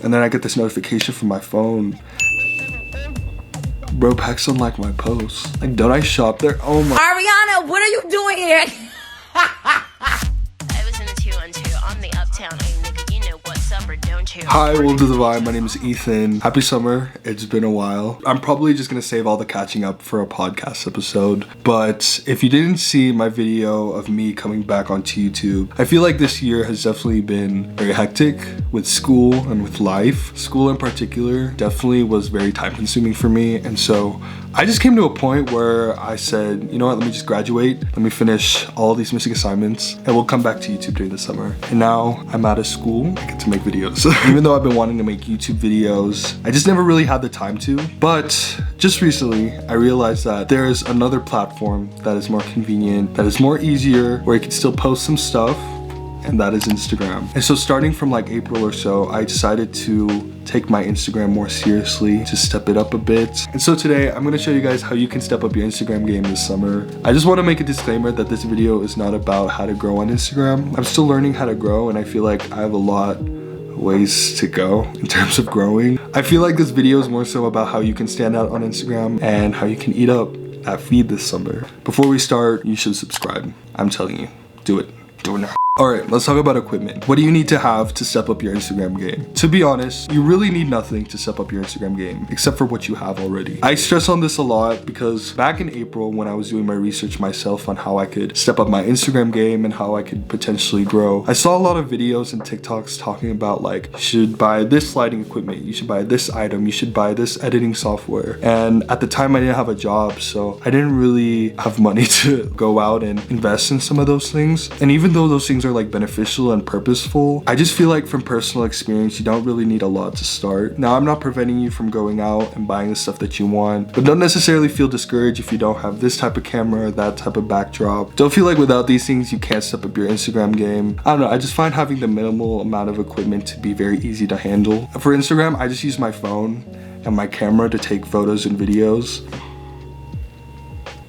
And then I get this notification from my phone. Bro, Pax unliked my post. Like, don't I shop there? Oh my. Ariana, what are you doing here? I was in the 212 on the uptown. Hey nigga, you know what's up or don't you? Hi, welcome to the Vibe. My name is Ethan. Happy summer. It's been a while. I'm probably just gonna save all the catching up for a podcast episode. But if you didn't see my video of me coming back onto YouTube, I feel like this year has definitely been very hectic with school and with life. School in particular definitely was very time consuming for me. And so I just came to a point where I said, you know what, let me just graduate. Let me finish all these missing assignments and we'll come back to YouTube during the summer. And now I'm out of school. I get to make videos. Even though I've been wanting to make YouTube videos, I just never really had the time to. But just recently, I realized that there's another platform that is more convenient, that is more easier, where you can still post some stuff, and that is Instagram. And so starting from like April or so, I decided to take my Instagram more seriously, to step it up a bit. And so today I'm gonna show you guys how you can step up your Instagram game this summer. I just wanna make a disclaimer that this video is not about how to grow on Instagram. I'm still learning how to grow and I feel like I have a lot of ways to go in terms of growing. I feel like this video is more so about how you can stand out on Instagram and how you can eat up that feed this summer. Before we start, you should subscribe. I'm telling you, do it. Do it now. Alright, let's talk about equipment. What do you need to have to step up your Instagram game? To be honest, you really need nothing to step up your Instagram game, except for what you have already. I stress on this a lot because back in April when I was doing my research myself on how I could step up my Instagram game and how I could potentially grow, I saw a lot of videos and TikToks talking about like, you should buy this lighting equipment, you should buy this item, you should buy this editing software. And at the time I didn't have a job, so I didn't really have money to go out and invest in some of those things. And even though those things are like beneficial and purposeful, I just feel like from personal experience you don't really need a lot to start. Now I'm not preventing you from going out and buying the stuff that you want, but don't necessarily feel discouraged if you don't have this type of camera, that type of backdrop. Don't feel like without these things you can't step up your Instagram game. I don't know, I just find having the minimal amount of equipment to be very easy to handle. For Instagram, I just use my phone and my camera to take photos and videos.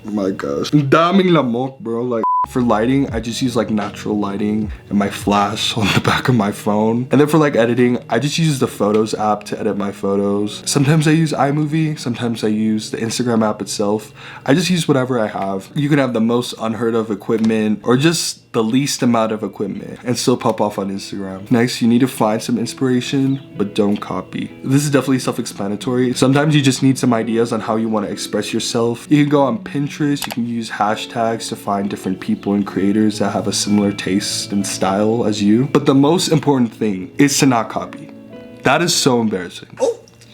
Oh my gosh, daming lamok, bro. Like, for lighting, I just use like natural lighting and my flash on the back of my phone. And then for like editing, I just use the Photos app to edit my photos. Sometimes I use iMovie, sometimes I use the Instagram app itself. I just use whatever I have. You can have the most unheard of equipment or just the least amount of equipment and still pop off on Instagram. Next, you need to find some inspiration, but don't copy. This is definitely self-explanatory. Sometimes you just need some ideas on how you want to express yourself. You can go on Pinterest, you can use hashtags to find different people and creators that have a similar taste and style as you. But the most important thing is to not copy. That is so embarrassing.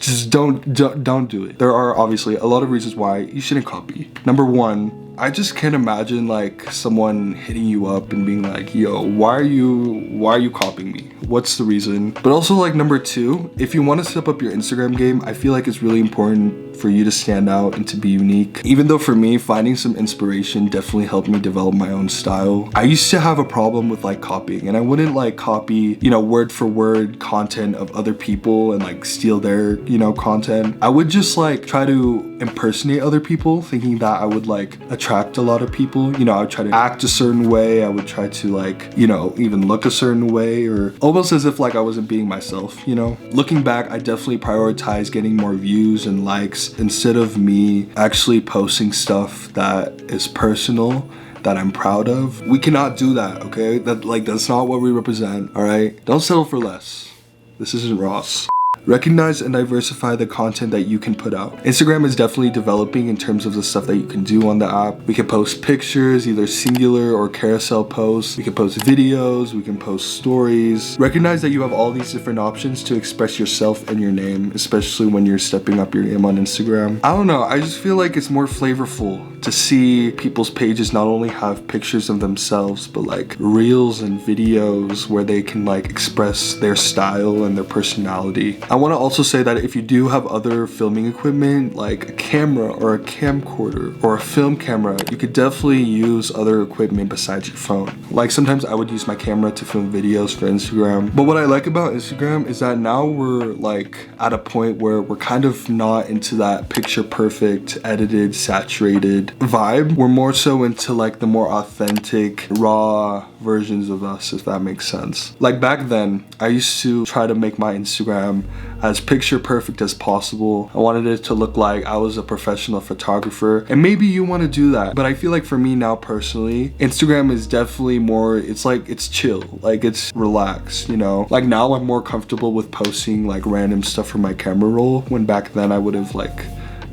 Just don't do it. There are obviously a lot of reasons why you shouldn't copy. Number one, I just can't imagine like someone hitting you up and being like, yo, why are you copying me? What's the reason? But also like number two, if you want to step up your Instagram game, I feel like it's really important for you to stand out and to be unique. Even though for me, finding some inspiration definitely helped me develop my own style. I used to have a problem with like copying and I wouldn't like copy, you know, word for word content of other people and like steal their, you know, content. I would just like try to impersonate other people thinking that I would like attract a lot of people. You know, I would try to act a certain way. I would try to like, you know, even look a certain way or almost as if like I wasn't being myself, you know? Looking back, I definitely prioritize getting more views and likes instead of me actually posting stuff that is personal, that I'm proud of. We cannot do that, okay? That's not what we represent, all right? Don't settle for less. This isn't Ross. Recognize and diversify the content that you can put out. Instagram is definitely developing in terms of the stuff that you can do on the app. We can post pictures, either singular or carousel posts. We can post videos, we can post stories. Recognize that you have all these different options to express yourself and your name, especially when you're stepping up your game on Instagram. I don't know, I just feel like it's more flavorful to see people's pages not only have pictures of themselves, but like reels and videos where they can like express their style and their personality. I want to also say that if you do have other filming equipment like a camera or a camcorder or a film camera, you could definitely use other equipment besides your phone. Like sometimes I would use my camera to film videos for Instagram. But what I like about Instagram is that now we're like at a point where we're kind of not into that picture perfect, edited, saturated vibe. We're more so into like the more authentic, raw versions of us, if that makes sense. Like back then, I used to try to make my Instagram as picture perfect as possible. I wanted it to look like I was a professional photographer, and maybe you want to do that, but I feel like for me now personally, Instagram is definitely more, it's like, it's chill, like it's relaxed, you know? Like now I'm more comfortable with posting like random stuff from my camera roll, when back then I would have like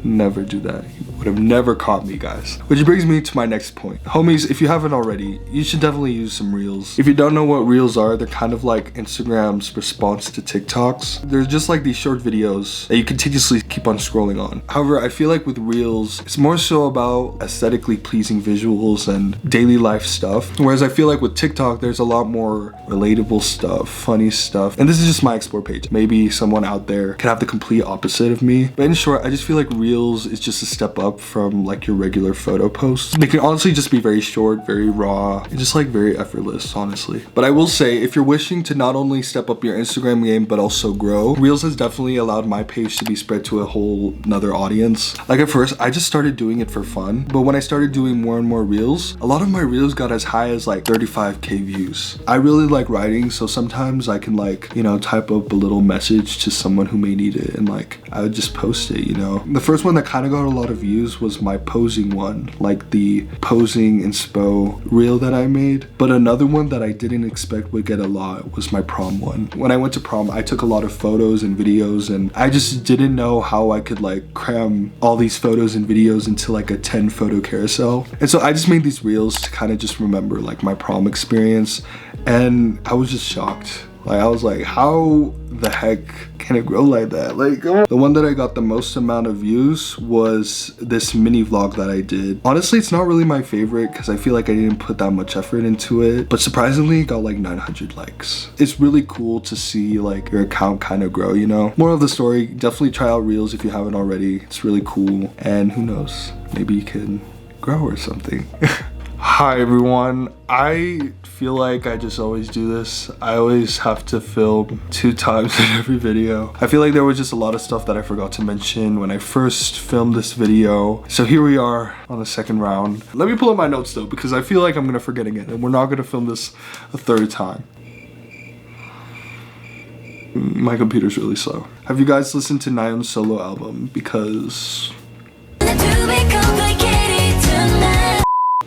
never do that. You would have never caught me, guys. Which brings me to my next point. Homies, if you haven't already, you should definitely use some reels. If you don't know what reels are, they're kind of like Instagram's response to TikToks. They're just like these short videos that you continuously keep on scrolling on. However, I feel like with reels, it's more so about aesthetically pleasing visuals and daily life stuff. Whereas I feel like with TikTok, there's a lot more relatable stuff, funny stuff. And this is just my explore page. Maybe someone out there could have the complete opposite of me. But in short, I just feel like reels is just a step up from like your regular photo posts. They can honestly just be very short, very raw, and just like very effortless, honestly. But I will say, if you're wishing to not only step up your Instagram game, but also grow, reels has definitely allowed my page to be spread to a whole nother audience. Like at first, I just started doing it for fun, but when I started doing more and more reels, a lot of my reels got as high as like 35k views. I really like writing, so sometimes I can like, you know, type up a little message to someone who may need it, and like I would just post it, you know. The first one that kind of got a lot of views was my posing one, like the posing inspo reel that I made. But another one that I didn't expect would get a lot was my prom one. When I went to prom, I took a lot of photos and videos, and I just didn't know how I could like cram all these photos and videos into like a 10 photo carousel. And so I just made these reels to kind of just remember like my prom experience, and I was just shocked. Like I was like, how the heck can it grow like that? Like, the one that I got the most amount of views was this mini vlog that I did. Honestly, it's not really my favorite because I feel like I didn't put that much effort into it, but surprisingly it got like 900 likes. It's really cool to see like your account kind of grow, you know? Moral of the story, definitely try out reels if you haven't already. It's really cool, and who knows, maybe you can grow or something. Hi everyone, I feel like I just always do this. I always have to film 2 times in every video. I feel like there was just a lot of stuff that I forgot to mention when I first filmed this video. So here we are on the second round. Let me pull up my notes though, because I feel like I'm gonna forget again, and we're not gonna film this a 3rd time. My computer's really slow. Have you guys listened to Nayeon's solo album? Because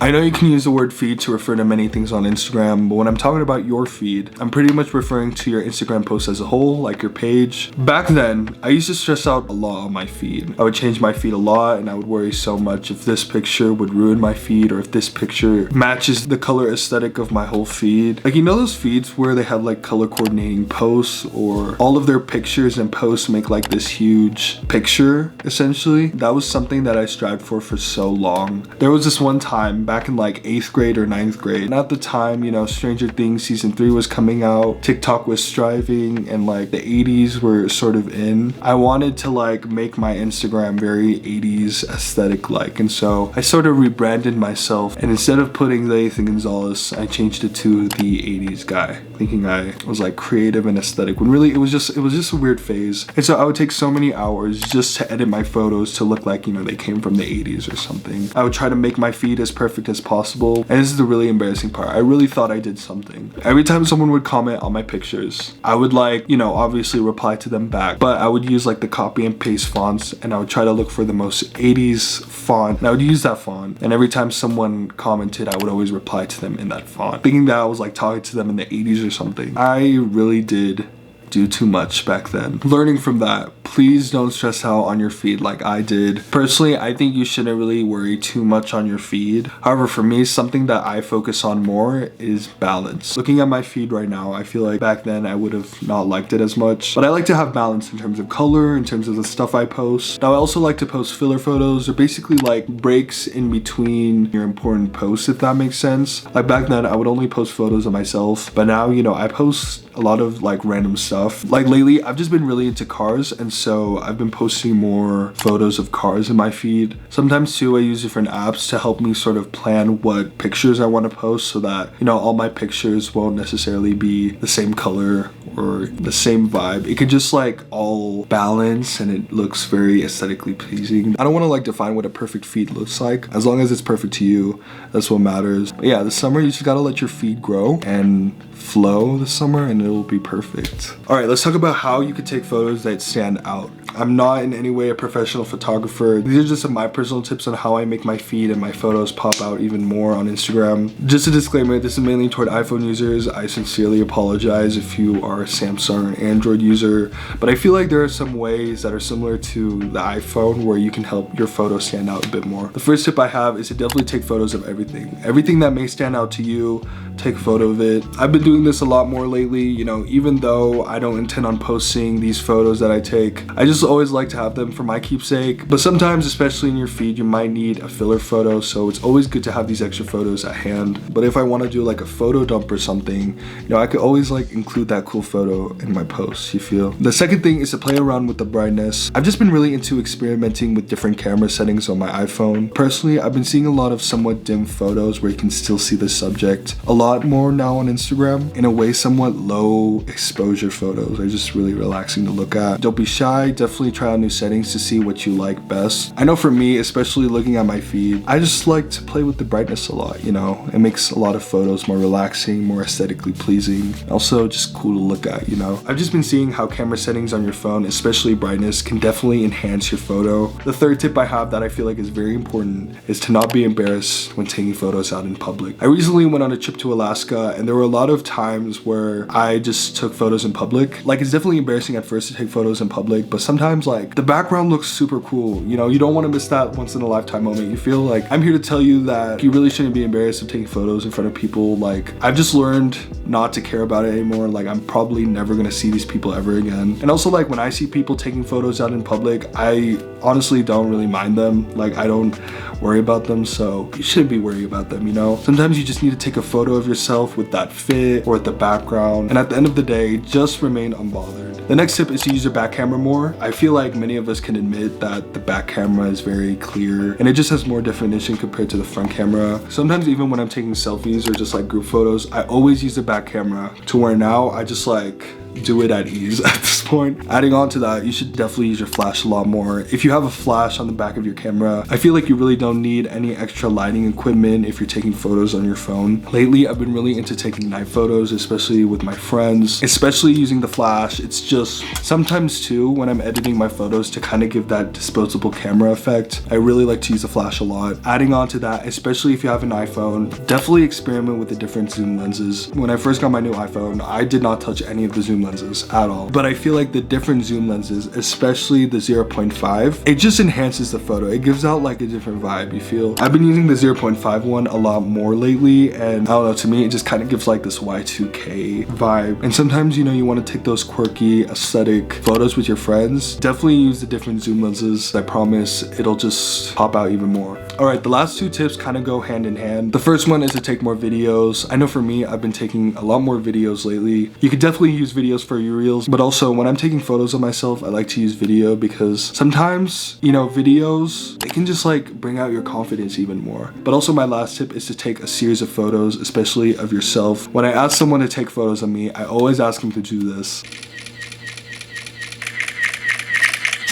I know you can use the word feed to refer to many things on Instagram, but when I'm talking about your feed, I'm pretty much referring to your Instagram post as a whole, like your page. Back then, I used to stress out a lot on my feed. I would change my feed a lot, and I would worry so much if this picture would ruin my feed, or if this picture matches the color aesthetic of my whole feed. Like, you know those feeds where they have like color coordinating posts, or all of their pictures and posts make like this huge picture, essentially? That was something that I strived for so long. There was this one time back in like 8th grade or 9th grade. And at the time, you know, Stranger Things season 3 was coming out, TikTok was striving, and like the 80s were sort of in. I wanted to like make my Instagram very 80s aesthetic like, and so I sort of rebranded myself, and instead of putting the Ethan Gonzalez, I changed it to the 80s guy, thinking I was like creative and aesthetic, when really it was just a weird phase. And so I would take so many hours just to edit my photos to look like, you know, they came from the 80s or something. I would try to make my feed as perfect as possible, and this is the really embarrassing part. I really thought I did something. Every time someone would comment on my pictures, I would like, you know, obviously reply to them back, but I would use like the copy and paste fonts, and I would try to look for the most 80s font, and I would use that font, and every time someone commented, I would always reply to them in that font, thinking that I was like talking to them in the 80s or something. I really did do too much back then. Learning from that, please don't stress out on your feed like I did. Personally, I think you shouldn't really worry too much on your feed. However, for me, something that I focus on more is balance. Looking at my feed right now, I feel like back then I would have not liked it as much, but I like to have balance in terms of color, in terms of the stuff I post. Now, I also like to post filler photos, or basically like breaks in between your important posts, if that makes sense. Like back then, I would only post photos of myself, but now, you know, I post a lot of like random stuff. Like lately, I've just been really into cars, and so I've been posting more photos of cars in my feed. Sometimes too, I use different apps to help me sort of plan what pictures I want to post, so that, you know, all my pictures won't necessarily be the same color or the same vibe. It could just like all balance and it looks very aesthetically pleasing. I don't want to like define what a perfect feed looks like. As long as it's perfect to you, that's what matters. But yeah, this summer you just gotta let your feed grow and flow this summer and it'll be perfect. All right, let's talk about how you could take photos that stand out. I'm not in any way a professional photographer. These are just some of my personal tips on how I make my feed and my photos pop out even more on Instagram. Just a disclaimer, this is mainly toward iPhone users. I sincerely apologize if you are a Samsung or Android user, but I feel like there are some ways that are similar to the iPhone where you can help your photos stand out a bit more. The first tip I have is to definitely take photos of everything. Everything that may stand out to you, take a photo of it. I've been doing this a lot more lately, you know, even though I don't intend on posting these photos that I take. I just always like to have them for my keepsake. But sometimes, especially in your feed, you might need a filler photo, so it's always good to have these extra photos at hand. But if I want to do like a photo dump or something, you know, I could always like include that cool photo in my posts, you feel? The second thing is to play around with the brightness. I've just been really into experimenting with different camera settings on my iPhone. Personally, I've been seeing a lot of somewhat dim photos where you can still see the subject. A lot more now on Instagram. In a way, somewhat low exposure photos are just really relaxing to look at. Don't be shy, definitely try out new settings to see what you like best. I know for me, especially looking at my feed, I just like to play with the brightness a lot, you know? It makes a lot of photos more relaxing, more aesthetically pleasing, also just cool to look at, you know? I've just been seeing how camera settings on your phone, especially brightness, can definitely enhance your photo. The third tip I have that I feel like is very important is to not be embarrassed when taking photos out in public. I recently went on a trip to Alaska and there were a lot of times where I just took photos in public. Like, it's definitely embarrassing at first to take photos in public, but sometimes like the background looks super cool, you know? You don't want to miss that once in a lifetime moment. You feel like I'm here to tell you that you really shouldn't be embarrassed of taking photos in front of people. Like, I've just learned not to care about it anymore. Like, I'm probably never gonna see these people ever again. And also, like, when I see people taking photos out in public, I honestly don't really mind them. Like, I don't worry about them, so you shouldn't be worried about them, you know? Sometimes you just need to take a photo of yourself with that fit or with the background, and at the end of the day, just remain unbothered. The next tip is to use your back camera more. I feel like many of us can admit that the back camera is very clear and it just has more definition compared to the front camera. Sometimes even when I'm taking selfies or just like group photos, I always use the back camera to where now I just like do it at ease at this point. Adding on to that, you should definitely use your flash a lot more. If you have a flash on the back of your camera, I feel like you really don't need any extra lighting equipment if you're taking photos on your phone. Lately, I've been really into taking night photos, especially with my friends, especially using the flash. It's just sometimes too, when I'm editing my photos to kind of give that disposable camera effect, I really like to use the flash a lot. Adding on to that, especially if you have an iPhone, definitely experiment with the different zoom lenses. When I first got my new iPhone, I did not touch any of the zoom lenses at all, but I feel like the different zoom lenses, especially the 0.5, it just enhances the photo. It gives out like a different vibe, you feel? I've been using the 0.5 one a lot more lately, and I don't know, to me it just kind of gives like this Y2K vibe. And sometimes, you know, you want to take those quirky aesthetic photos with your friends, definitely use the different zoom lenses. I promise it'll just pop out even more. All right, the last two tips kind of go hand in hand. The first one is to take more videos. I know for me, I've been taking a lot more videos lately. You could definitely use videos for your reels, but also when I'm taking photos of myself, I like to use video because sometimes, you know, videos, they can just like bring out your confidence even more. But also my last tip is to take a series of photos, especially of yourself. When I ask someone to take photos of me, I always ask them to do this.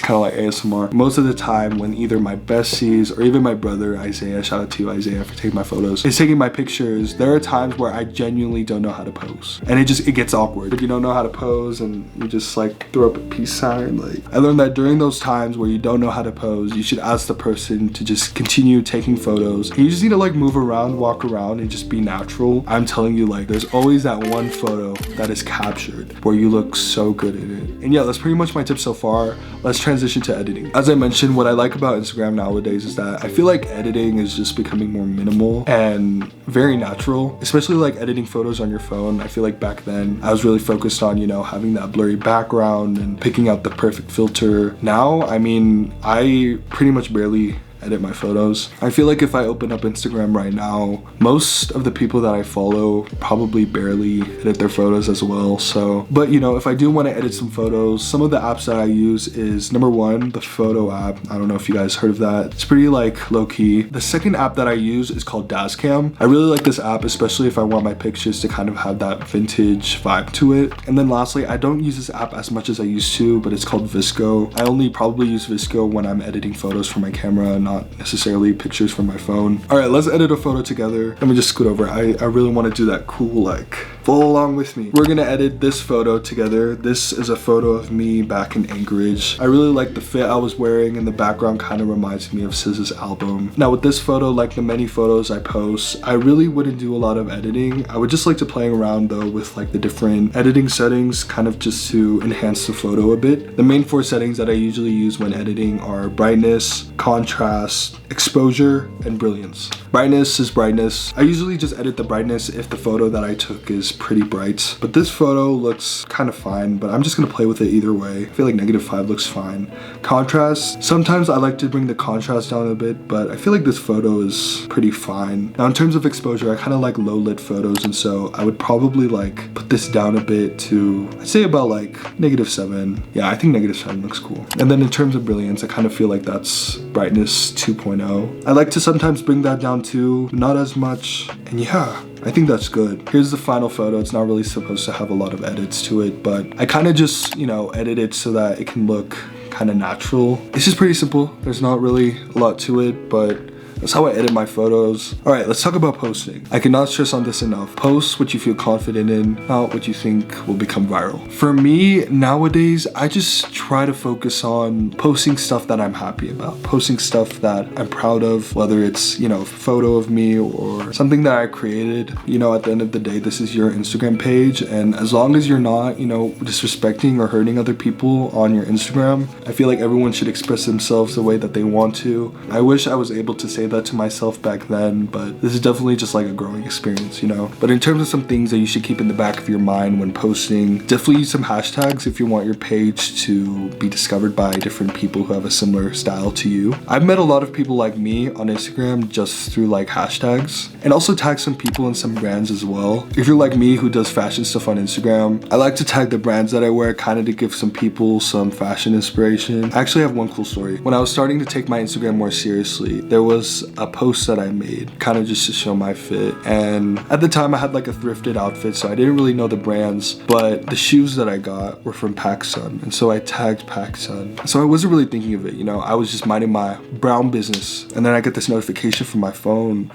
Kind of like ASMR. Most of the time when either my besties or even my brother Isaiah, shout out to you Isaiah for taking my photos, is taking my pictures, there are times where I genuinely don't know how to pose, and it gets awkward. If you don't know how to pose and you just like throw up a peace sign, like, I learned that during those times where you don't know how to pose, you should ask the person to just continue taking photos, and you just need to like move around, walk around, and just be natural. I'm telling you, like, there's always that one photo that is captured where you look so good in it. And yeah, that's pretty much my tip so far. Let's transition to editing. As I mentioned, what I like about Instagram nowadays is that I feel like editing is just becoming more minimal and very natural, especially like editing photos on your phone. I feel like back then I was really focused on, you know, having that blurry background and picking out the perfect filter. Now, I mean, I pretty much barely edit my photos. I feel like if I open up Instagram right now, most of the people that I follow probably barely edit their photos as well. So, but you know, if I do want to edit some photos, some of the apps that I use is number one, the photo app. I don't know if you guys heard of that. It's pretty like low key. The second app that I use is called Dazcam. I really like this app, especially if I want my pictures to kind of have that vintage vibe to it. And then lastly, I don't use this app as much as I used to, but it's called Visco. I only probably use Visco when I'm editing photos from my camera, not necessarily pictures from my phone. All right, let's edit a photo together. Let me just scoot over. I really want to do that cool, like, follow along with me. We're gonna edit this photo together. This is a photo of me back in Anchorage. I really like the fit I was wearing, and the background kind of reminds me of SZA's album. Now with this photo, like the many photos I post, I really wouldn't do a lot of editing. I would just like to play around though with like the different editing settings, kind of just to enhance the photo a bit. The main 4 settings that I usually use when editing are brightness, contrast, exposure, and brilliance. Brightness is brightness. I usually just edit the brightness if the photo that I took is pretty bright, but this photo looks kind of fine, but I'm just gonna play with it either way. I feel like -5 looks fine. Contrast, sometimes I like to bring the contrast down a bit, but I feel like this photo is pretty fine. Now in terms of exposure, I kind of like low lit photos, and so I would probably like put this down a bit to, I'd say about like -7. Yeah, I think -7 looks cool. And then in terms of brilliance, I kind of feel like that's brightness 2.0. I like to sometimes bring that down too, not as much, and yeah, I think that's good. Here's the final photo. It's not really supposed to have a lot of edits to it, but I kind of just, you know, edit it so that it can look kind of natural. It's just pretty simple. There's not really a lot to it, but that's how I edit my photos. All right, let's talk about posting. I cannot stress on this enough. Post what you feel confident in, not what you think will become viral. For me, nowadays, I just try to focus on posting stuff that I'm happy about, posting stuff that I'm proud of, whether it's, you know, a photo of me or something that I created. You know, at the end of the day, this is your Instagram page, and as long as you're not, you know, disrespecting or hurting other people on your Instagram, I feel like everyone should express themselves the way that they want to. I wish I was able to say that to myself back then, but this is definitely just like a growing experience, you know. But in terms of some things that you should keep in the back of your mind when posting, definitely use some hashtags if you want your page to be discovered by different people who have a similar style to you. I've met a lot of people like me on Instagram just through like hashtags, and also tag some people and some brands as well. If you're like me who does fashion stuff on Instagram, I like to tag the brands that I wear, kind of to give some people some fashion inspiration. I actually have one cool story. When I was starting to take my Instagram more seriously, there was a post that I made kind of just to show my fit, and at the time I had like a thrifted outfit, so I didn't really know the brands, but the shoes that I got were from PacSun, and so I tagged PacSun. So I wasn't really thinking of it, you know, I was just minding my brown business, and then I get this notification from my phone.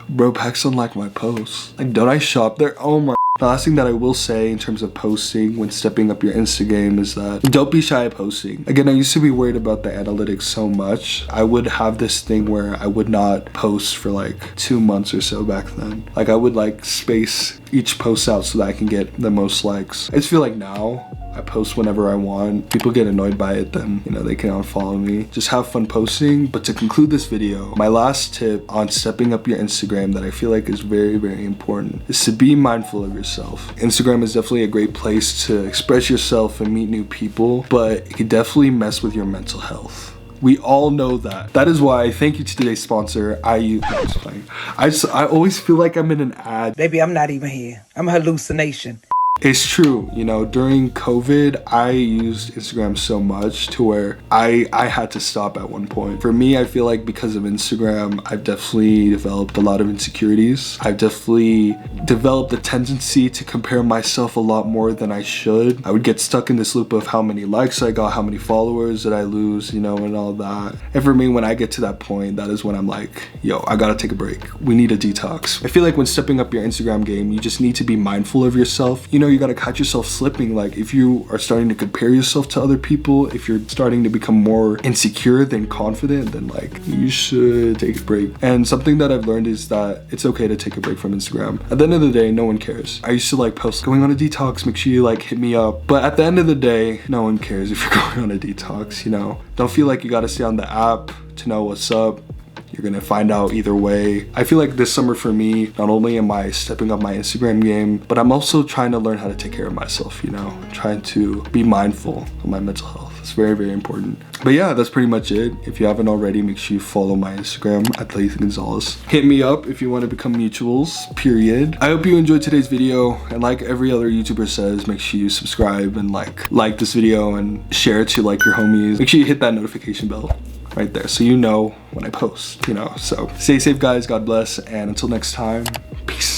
Bro, PacSun liked my post. Like, don't I shop there? Oh my. The last thing that I will say in terms of posting when stepping up your Insta game is that don't be shy at posting. Again, I used to be worried about the analytics so much. I would have this thing where I would not post for like 2 months or so back then. Like I would like space each post out so that I can get the most likes. I just feel like now I post whenever I want. People get annoyed by it, then, you know, they can unfollow me. Just have fun posting. But to conclude this video, my last tip on stepping up your Instagram that I feel like is very, very important is to be mindful of yourself. Instagram is definitely a great place to express yourself and meet new people, but it can definitely mess with your mental health. We all know that. That is why, thank you to today's sponsor, IU. No, I'm just playing. I always feel like I'm in an ad. Baby, I'm not even here. I'm a hallucination. It's true, you know, during COVID, I used Instagram so much to where I had to stop at one point. For me, I feel like because of Instagram, I've definitely developed a lot of insecurities. I've definitely developed a tendency to compare myself a lot more than I should. I would get stuck in this loop of how many likes I got, how many followers did I lose, you know, and all that. And for me, when I get to that point, that is when I'm like, yo, I gotta take a break. We need a detox. I feel like when stepping up your Instagram game, you just need to be mindful of yourself. You know, you gotta catch yourself slipping. Like if you are starting to compare yourself to other people, if you're starting to become more insecure than confident, then like you should take a break. And something that I've learned is that it's okay to take a break from Instagram. At the end of the day, no one cares. I used to like post going on a detox, make sure you like hit me up. But at the end of the day, no one cares if you're going on a detox, you know. Don't feel like you gotta stay on the app to know what's up. You're gonna find out either way. I feel like this summer for me, not only am I stepping up my Instagram game, but I'm also trying to learn how to take care of myself, you know, trying to be mindful of my mental health. It's very, very important. But yeah, that's pretty much it. If you haven't already, make sure you follow my Instagram at Lathan Gonzalez. Hit me up if you want to become mutuals, period. I hope you enjoyed today's video, and like every other YouTuber says, make sure you subscribe and like this video and share it to like your homies. Make sure you hit that notification bell right there so you know when I post, you know. So stay safe, guys. God bless, and until next time, peace.